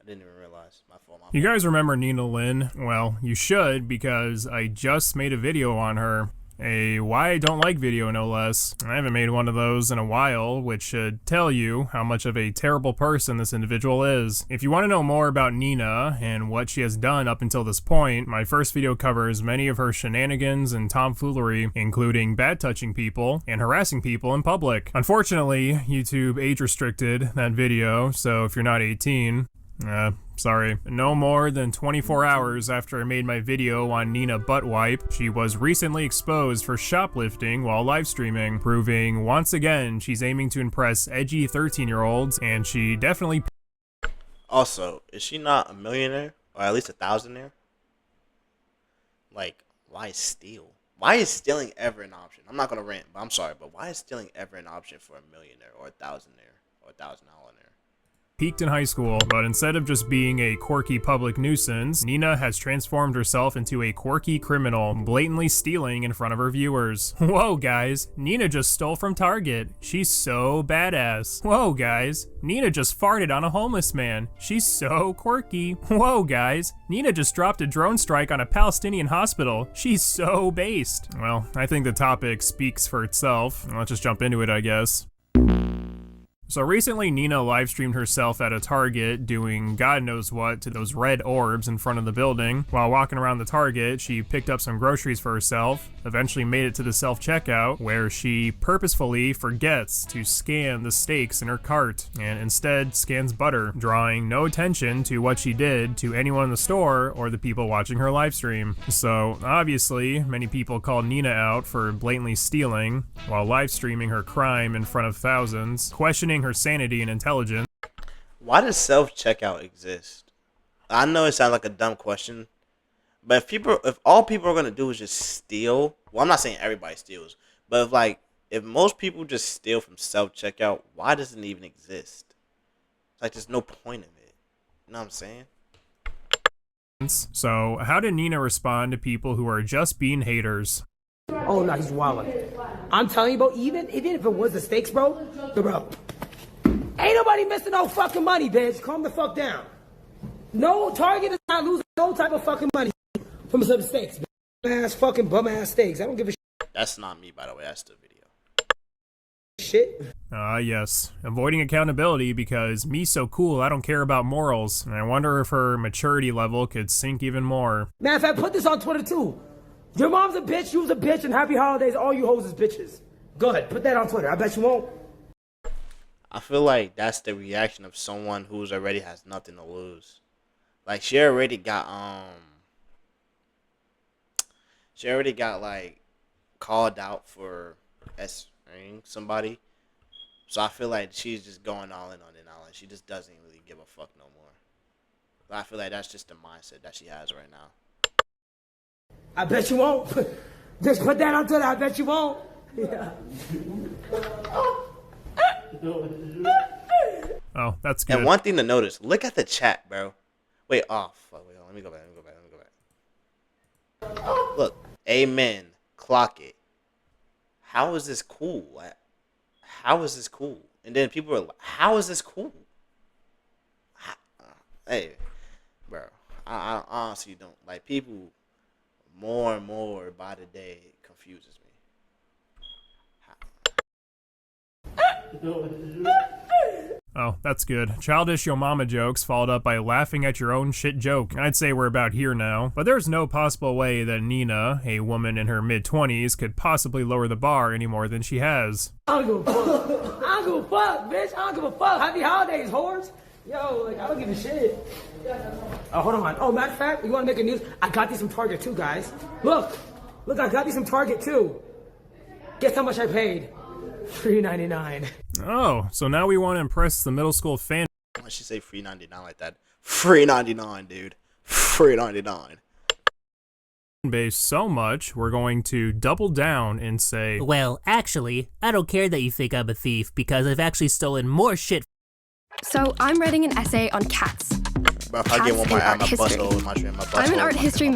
I didn't even realize. My fault. You guys remember Nina Linn? Well, you should, because I just made a video on her. A why I don't like video, no less. I haven't made one of those in a while, which should tell you how much of a terrible person this individual is. If you want to know more about Nina and what she has done up until this point, my first video covers many of her shenanigans and tomfoolery, including bad touching people and harassing people in public. Unfortunately, YouTube age restricted that video, so if you're not 18, sorry. No more than 24 hours after I made my video on Nina Butt Wipe, she was recently exposed for shoplifting while live streaming, proving once again she's aiming to impress edgy 13-year-olds, and she definitely. Also, is she not a millionaire? Or at least a thousandaire? Like, why steal? Why is stealing ever an option? I'm not gonna rant, but I'm sorry, but why is stealing ever an option for a millionaire or a thousandaire or $1,000 peaked in high school, but instead of just being a quirky public nuisance, Nina has transformed herself into a quirky criminal, blatantly stealing in front of her viewers. Whoa guys, Nina just stole from Target. She's so badass. Whoa guys, Nina just farted on a homeless man. She's so quirky. Whoa guys, Nina just dropped a drone strike on a Palestinian hospital. She's so based. Well, I think the topic speaks for itself. Let's just jump into it, I guess. So recently, Nina livestreamed herself at a Target doing God knows what to those red orbs in front of the building. While walking around the Target, she picked up some groceries for herself, eventually made it to the self-checkout, where she purposefully forgets to scan the steaks in her cart, and instead scans butter, drawing no attention to what she did to anyone in the store or the people watching her livestream. So obviously, many people called Nina out for blatantly stealing, while livestreaming her crime in front of thousands, questioning her sanity and intelligence. Why does self-checkout exist? I know it sounds like a dumb question, but if all people are gonna do is just steal, well, I'm not saying everybody steals, but if most people just steal from self-checkout, why does it even exist? It's like there's no point of it. You know what I'm saying? So how did Nina respond to people who are just being haters? Oh no, he's wildin'. I'm telling you, bro, even if it was the stakes, bro, ain't nobody missing no fucking money, bitch. Calm the fuck down. No Target is not losing no type of fucking money from some stakes. Ass fucking bum ass steaks. I don't give a shit. That's not me, by the way. That's the video. Shit. Yes. Avoiding accountability because me so cool, I don't care about morals. And I wonder if her maturity level could sink even more. Man, if I put this on Twitter too. Your mom's a bitch, you's a bitch, and happy holidays, all you hoes is bitches. Go ahead, put that on Twitter. I bet you won't. I feel like that's the reaction of someone who's already has nothing to lose. Like she already got like called out for S-ing somebody. So I feel like she's just going all in on it now. Like she just doesn't really give a fuck no more. But I feel like that's just the mindset that she has right now. I bet you won't. Just put that on Twitter. I bet you won't. Yeah. Oh, that's good. And one thing to notice, look at the chat, bro. Wait, fuck, wait, let me go back. Look, amen, clock it. How is this cool? How is this cool? And then people are like, how is this cool? Hey, bro, I honestly don't like people. More and more by the day, it confuses me. Oh, that's good. Childish yo mama jokes followed up by laughing at your own shit joke. I'd say we're about here now. But there's no possible way that Nina, a woman in her mid-20s, could possibly lower the bar any more than she has. I don't give a fuck. I don't give a fuck, bitch. I don't give a fuck. Happy holidays, whores. Yo, like, I don't give a shit. Oh, hold on. Oh, matter of fact, you want to make a news? I got these from Target too, guys. Look, I got these from Target too. Guess how much I paid? $3.99. Oh, so now we want to impress the middle school fan. Why she say $3.99 like that? $3.99, dude. $3.99. Base so much, we're going to double down and say, well, actually, I don't care that you think I'm a thief because I've actually stolen more shit. So I'm writing an essay on cats. Bro, if I get one more, I'm a bust over my stream. I'm an art history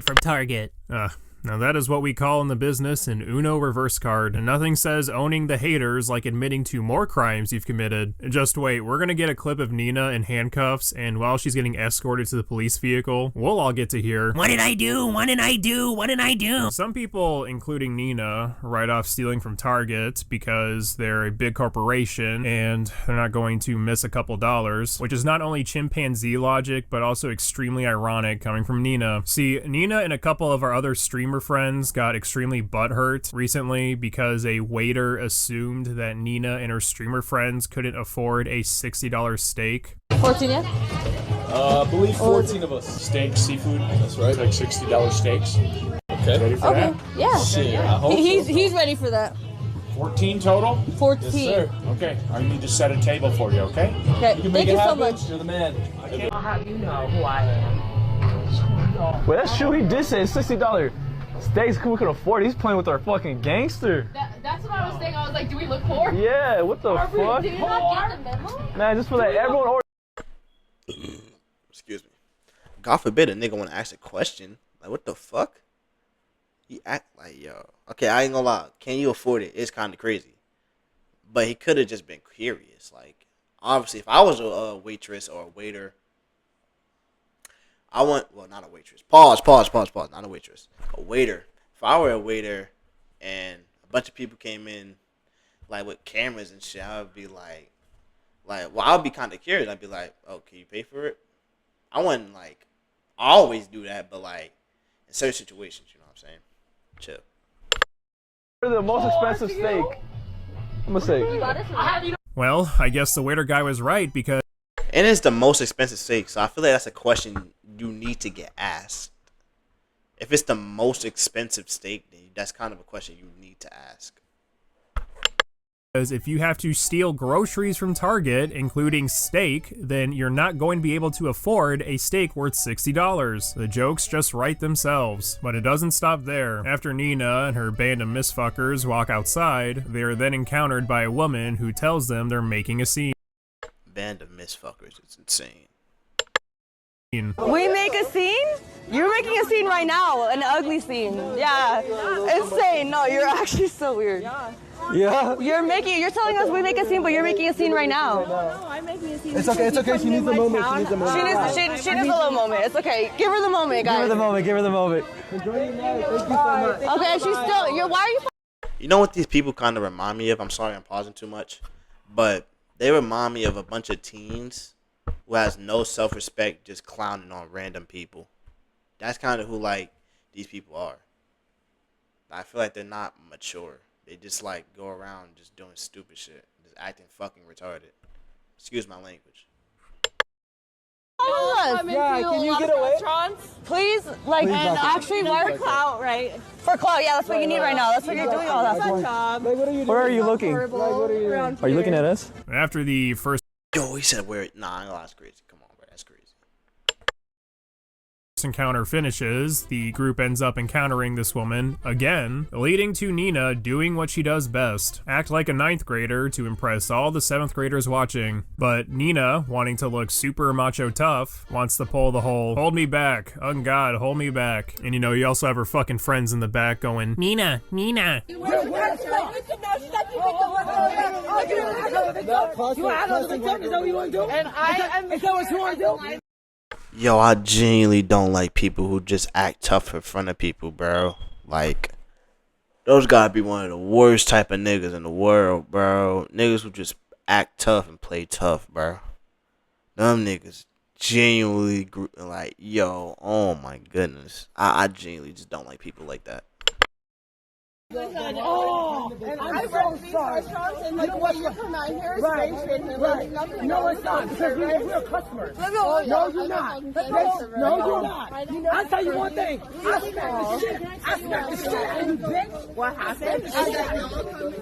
from Target. Now that is what we call in the business an Uno reverse card. And nothing says owning the haters like admitting to more crimes you've committed. Just wait, we're gonna get a clip of Nina in handcuffs, and while she's getting escorted to the police vehicle, we'll all get to hear, What did I do? What did I do? What did I do? some people, including Nina, write off stealing from Target because they're a big corporation and they're not going to miss a couple dollars, which is not only chimpanzee logic, but also extremely ironic coming from Nina. See, Nina and a couple of our other streamers friends got extremely butthurt recently because a waiter assumed that Nina and her streamer friends couldn't afford a $60 steak. 14, yeah? I believe 14 of us. Steak, seafood. That's right. Like $60 steaks. Okay. Ready for that? Yeah. Shit, I hope He's ready for that. 14 total? 14. Yes, sir. Okay. I need to set a table for you, okay? Okay. You can Thank make it you so happen. much. You're the man. I'll have you know who I am. Well, that's true. He did say $60 steaks we could afford. He's playing with our fucking gangster. That's what I was saying. I was like, do we look poor? Yeah, what the fuck? Did you not get the memo? Man, just for that, everyone ordered. Excuse me. God forbid a nigga want to ask a question. Like, what the fuck? He act like, yo. Okay, I ain't gonna lie. Can you afford it? It's kind of crazy. But he could have just been curious. Like, obviously, if I was a waitress or a waiter, well, not a waitress. Pause. Not a waitress. A waiter. If I were a waiter and a bunch of people came in, like, with cameras and shit, I would be like, well, I would be kind of curious. I'd be like, oh, can you pay for it? I wouldn't, like, always do that, but, like, in certain situations, you know what I'm saying? Chill. The most expensive steak. I'm gonna say. Well, I guess the waiter guy was right because And it's the most expensive steak, so I feel like that's a question you need to get asked. If it's the most expensive steak, then that's kind of a question you need to ask. if you have to steal groceries from Target, including steak, then you're not going to be able to afford a steak worth $60. The jokes just write themselves. But it doesn't stop there. After Nina and her band of misfuckers walk outside, they are then encountered by a woman who tells them they're making a scene. Band of misfuckers, it's insane. We make a scene? You're making a scene right now, an ugly scene. Yeah, insane. No, you're actually so weird. Yeah. You're telling us we make a scene, but you're making a scene right now. No, I'm making a scene. It's okay. She needs a moment. She needs a little moment. It's okay. Give her the moment, guys. Give her the moment. Okay, why are you You know what these people kind of remind me of? I'm sorry I'm pausing too much. But they remind me of a bunch of teens who has no self-respect, just clowning on random people. That's kind of who, like, these people are. I feel like they're not mature. They just, like, go around just doing stupid shit. Just acting fucking retarded. Excuse my language. Yeah, can you get away? Please, like, and actually work Clout, right? for clout. Yeah, that's what you need right now. That's what you're doing all that for. Job. Where are you looking? Are you looking at us? After the first Yo, he said where? Nah, that's crazy. Come on, bro, that's crazy. encounter finishes, the group ends up encountering this woman again, leading to Nina doing what she does best, act like a 9th grader to impress all the 7th graders watching. But Nina, wanting to look super macho tough, wants to pull the whole hold me back, oh god, hold me back. And you know, you also have her fucking friends in the back going, Nina. You want to do? And I am. Is that what you want to do? Yo, I genuinely don't like people who just act tough in front of people, bro. Like, those gotta be one of the worst type of niggas in the world, bro. Niggas who just act tough and play tough, bro. Them niggas genuinely, like, yo, oh my goodness. I genuinely just don't like people like that. Oh, and I'm so sorry. And like, what you come out here is Right. station and Right. like, No, it's not, because we're customers. No, you're not. No, you're not. I'll tell you one thing. I smack the shit out of you, bitch. what happened?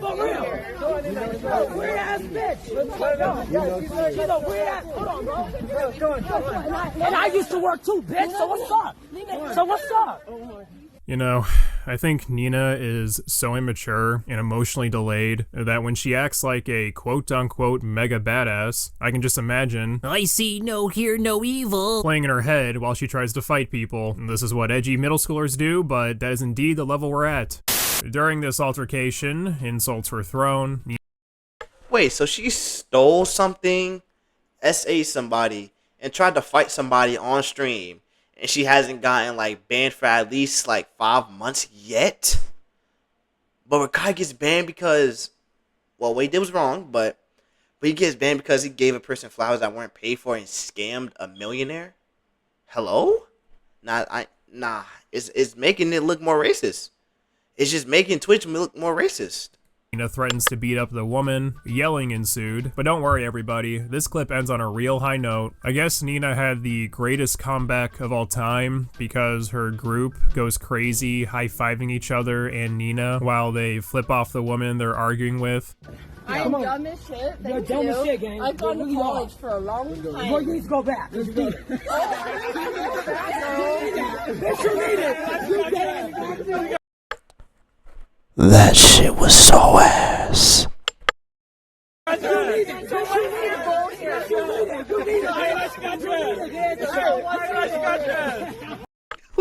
For real. Weird ass bitch. She's a weird ass. Hold on, bro. And I used to work too, bitch. So what's up? You know, I think Nina is so immature and emotionally delayed that when she acts like a quote-unquote mega badass, I can just imagine I see no, hear no evil playing in her head while she tries to fight people. And this is what edgy middle schoolers do, but that is indeed the level we're at. During this altercation, insults were thrown. Wait, so she stole something, SA'd somebody, and tried to fight somebody on stream, and she hasn't gotten like banned for at least like 5 months yet? But Rakai gets banned because, well, what he did was wrong, but he gets banned because he gave a person flowers that weren't paid for and scammed a millionaire? Hello? Nah, it's making it look more racist. It's just making Twitch look more racist. Nina threatens to beat up the woman. Yelling ensued. But don't worry, everybody. This clip ends on a real high note. I guess Nina had the greatest comeback of all time because her group goes crazy, high-fiving each other and Nina while they flip off the woman they're arguing with. I am dumb as shit. You're Thank dumb you. as shit, gang. I've gone to Really college are. for a long time. Boy, you need to go back. Let's do it. Bitch, you need it. You get it. That shit was so ass. Look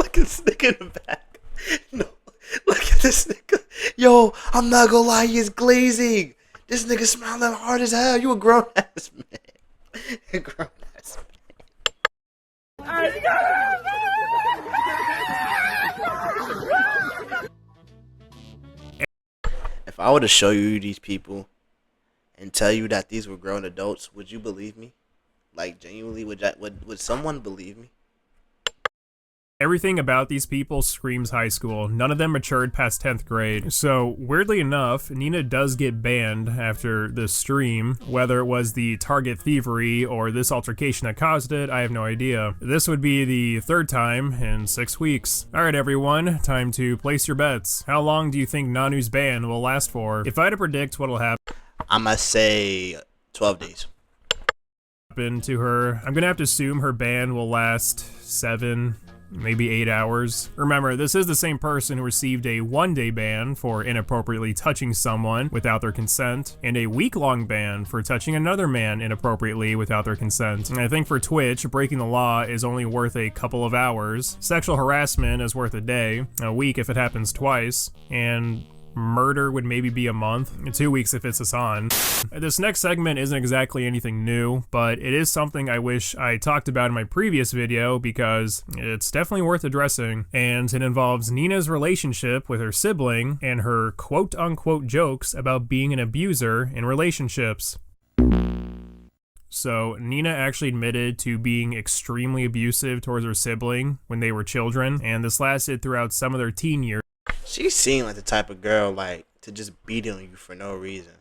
at this nigga in the back. No, look at this nigga. Yo, I'm not gonna lie, he is glazing. This nigga smiling hard as hell. You a grown ass man. A grown ass man. If I were to show you these people and tell you that these were grown adults, would you believe me? Like, genuinely, would someone believe me? Everything about these people screams high school. None of them matured past 10th grade. So, weirdly enough, Nina does get banned after this stream. Whether it was the target thievery or this altercation that caused it, I have no idea. This would be the third time in 6 weeks. Alright everyone, time to place your bets. How long do you think Nanu's ban will last for? If I had to predict what'll happen I'ma say 12 days. to her, I'm gonna have to assume her ban will last 7, maybe 8 hours. Remember, this is the same person who received a 1-day ban for inappropriately touching someone without their consent, and a week-long ban for touching another man inappropriately without their consent. And I think for Twitch, breaking the law is only worth a couple of hours. Sexual harassment is worth a week if it happens twice, and murder would maybe be a month, 2 weeks if it's Hassan. This next segment isn't exactly anything new, but it is something I wish I talked about in my previous video because it's definitely worth addressing, and it involves Nina's relationship with her sibling and her quote-unquote jokes about being an abuser in relationships. So, Nina actually admitted to being extremely abusive towards her sibling when they were children, and this lasted throughout some of their teen years. She seemed like the type of girl, like, to just beat on you for no reason.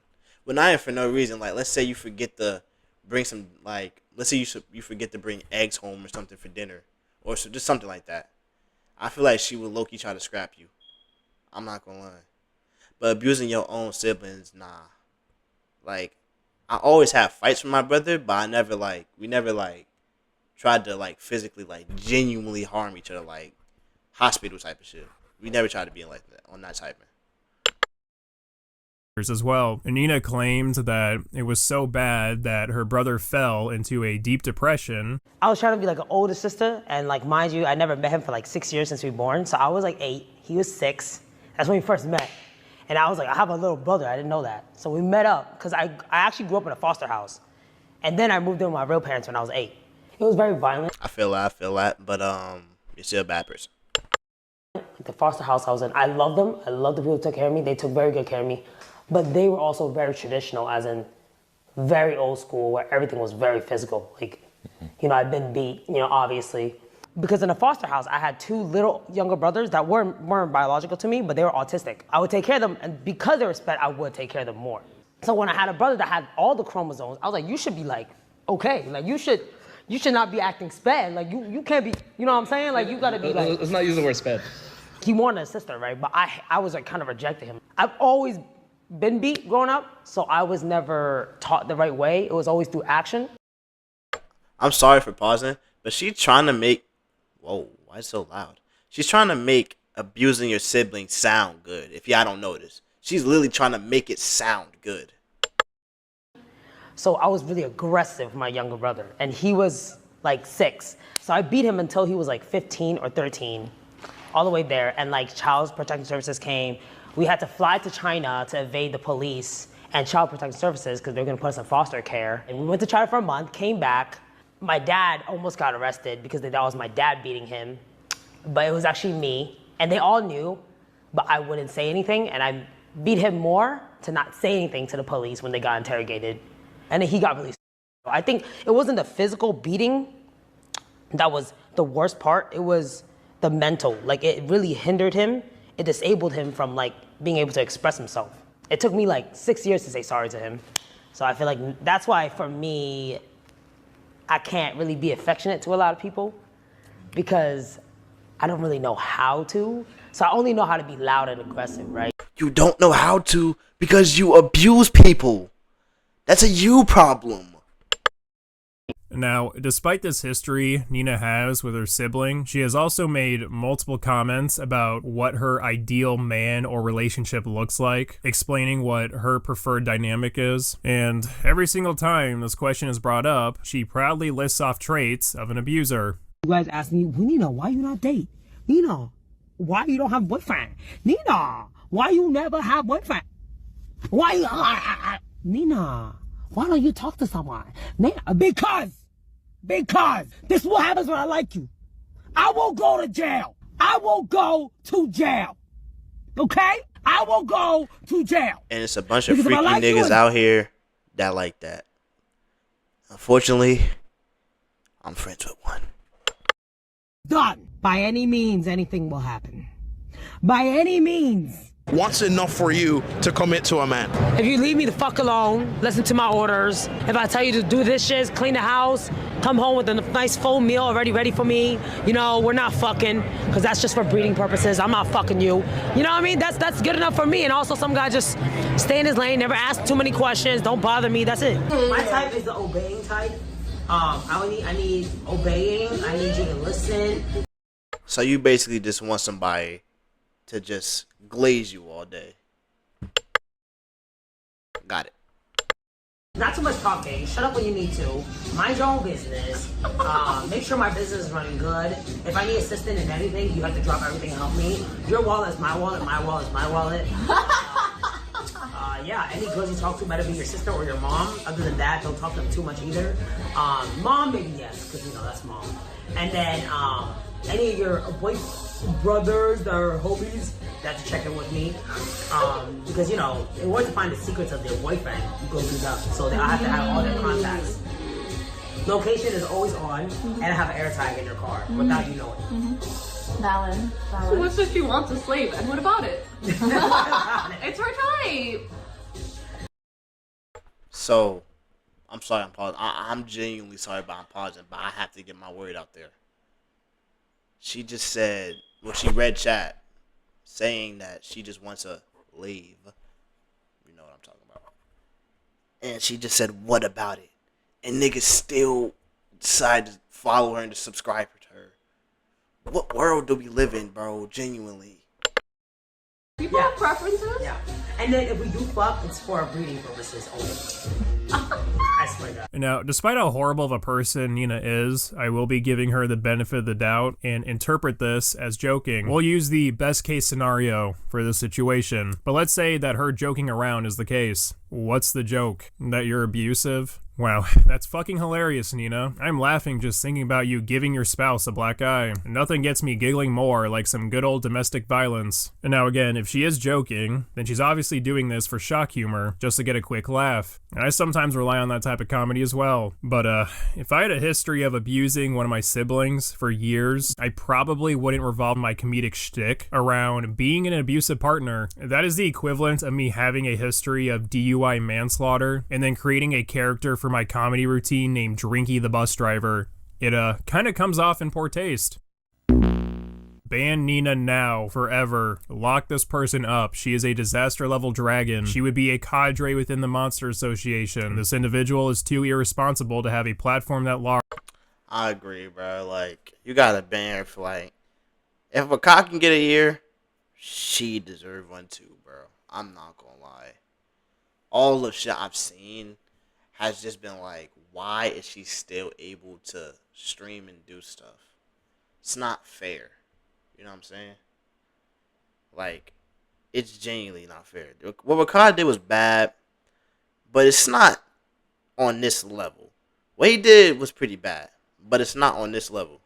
Well, not even for no reason. Like, let's say you forget to bring some, like, let's say you forget to bring eggs home or something for dinner. Or so, just something like that. I feel like she would low-key try to scrap you. I'm not gonna lie. But abusing your own siblings, nah. Like, I always have fights with my brother, but we never, tried to, physically, genuinely harm each other, hospital type of shit. We never tried to be like that, on that type of. As well. Nina claimed that it was so bad that her brother fell into a deep depression. I was trying to be like an older sister, and mind you, I never met him for 6 years since we were born. So I was 8, he was 6. That's when we first met. And I was I have a little brother, I didn't know that. So we met up, because I actually grew up in a foster house. And then I moved in with my real parents when I was 8. It was very violent. I feel that, but you're still a bad person. The foster house I was in, I loved them. I loved the people who took care of me. They took very good care of me. But they were also very traditional, as in very old school, where everything was very physical. I'd been beat, obviously. Because in a foster house, I had 2 little younger brothers that weren't biological to me, but they were autistic. I would take care of them, and because they were sped, I would take care of them more. So when I had a brother that had all the chromosomes, I was you should be okay. You should not be acting sped. You can't be, you know what I'm saying? You gotta be Let's not use the word sped. He wanted a sister, right? But I was kind of rejecting him. I've always been beat growing up, so I was never taught the right way. It was always through action. I'm sorry for pausing, but she's trying to make, whoa, why is it so loud? She's trying to make abusing your sibling sound good. If y'all don't notice, she's literally trying to make it sound good. So I was really aggressive with my younger brother, and he was like 6. So I beat him until he was like 15 or 13, all the way there. And like Child Protective Services came. We had to fly to China to evade the police and Child Protective Services because they were gonna put us in foster care. And we went to China for a month, came back. My dad almost got arrested because they thought it was my dad beating him, but it was actually me. And they all knew, but I wouldn't say anything. And I beat him more to not say anything to the police when they got interrogated. And then he got released. I think it wasn't the physical beating that was the worst part. It was the mental. Like, it really hindered him. It disabled him from like being able to express himself. It took me like 6 years to say sorry to him. So I feel like that's why for me, I can't really be affectionate to a lot of people because I don't really know how to. So I only know how to be loud and aggressive, right? You don't know how to because you abuse people. That's a you problem. Now, despite this history Nina has with her sibling, she has also made multiple comments about what her ideal man or relationship looks like, explaining what her preferred dynamic is. And every single time this question is brought up, she proudly lists off traits of an abuser. You guys ask me, well, Nina, why you not date? Nina, why you don't have boyfriend? Nina, why you never have boyfriend? Why you, Nina, why don't you talk to someone? Nina, because this is what happens when I like you. I will go to jail. I will go to jail. Okay? I will go to jail. And it's a bunch of freaky niggas out here that like that. Unfortunately, I'm friends with one. Done. By any means, anything will happen. By any means. What's enough for you to commit to a man? If you leave me the fuck alone, listen to my orders. If I tell you to do this shit, clean the house, come home with a nice full meal already ready for me, you know, we're not fucking, because that's just for breeding purposes. I'm not fucking you. You know what I mean? That's good enough for me. And also some guy just stay in his lane, never ask too many questions, don't bother me, that's it. My type is the obeying type. I need obeying, I need you to listen. So you basically just want somebody to just glaze you all day. Got it. Not too much talking. Shut up when you need to. Mind your own business. Make sure my business is running good. If I need assistance in anything, you have to drop everything and help me. Your wallet is my wallet. My wallet is my wallet. Yeah, any girls you talk to better be your sister or your mom. Other than that, don't talk to them too much either. Mom, maybe yes, because, you know, that's mom. And then any of your brothers or homies that to check in with me. Because, you know, in order to find the secrets of their boyfriend, you go through them. So I have to have all their contacts. Location is always on, and I have an air tag in your car without you knowing. Valid. What if she wants a slave? And what about it? It's her type. So, I'm sorry, I'm pausing. I'm genuinely sorry, but I'm pausing. But I have to get my word out there. She just said, well, she read chat saying that she just wants to leave. You know what I'm talking about. And she just said, what about it? And niggas still decide to follow her and to subscribe to her. What world do we live in, bro? Genuinely. People have preferences? Yeah. And then if we do fuck, it's for our breeding purposes only. I swear to God. Now, despite how horrible of a person Nina is, I will be giving her the benefit of the doubt and interpret this as joking. We'll use the best case scenario for this situation, but let's say that her joking around is the case. What's the joke? That you're abusive? Wow, that's fucking hilarious, Nina. I'm laughing just thinking about you giving your spouse a black eye. Nothing gets me giggling more like some good old domestic violence. And now again, if she is joking, then she's obviously doing this for shock humor, just to get a quick laugh. And I sometimes rely on that type of comedy as well. But if I had a history of abusing one of my siblings for years, I probably wouldn't revolve my comedic shtick around being an abusive partner. That is the equivalent of me having a history of DUI manslaughter and then creating a character for my comedy routine named Drinky the Bus Driver. It kind of comes off in poor taste. Ban Nina now, forever. Lock this person up. She is a disaster level dragon. She would be a cadre within the Monster Association. This individual is too irresponsible to have a platform that large. I agree, bro. Like, you gotta ban her for like, if a cop can get a year, she deserved one too, bro. I'm not gonna lie. All the shit I've seen has just been like, why is she still able to stream and do stuff? It's not fair. You know what I'm saying? Like, it's genuinely not fair. What Ricardo did was bad, but it's not on this level. What he did was pretty bad, but it's not on this level.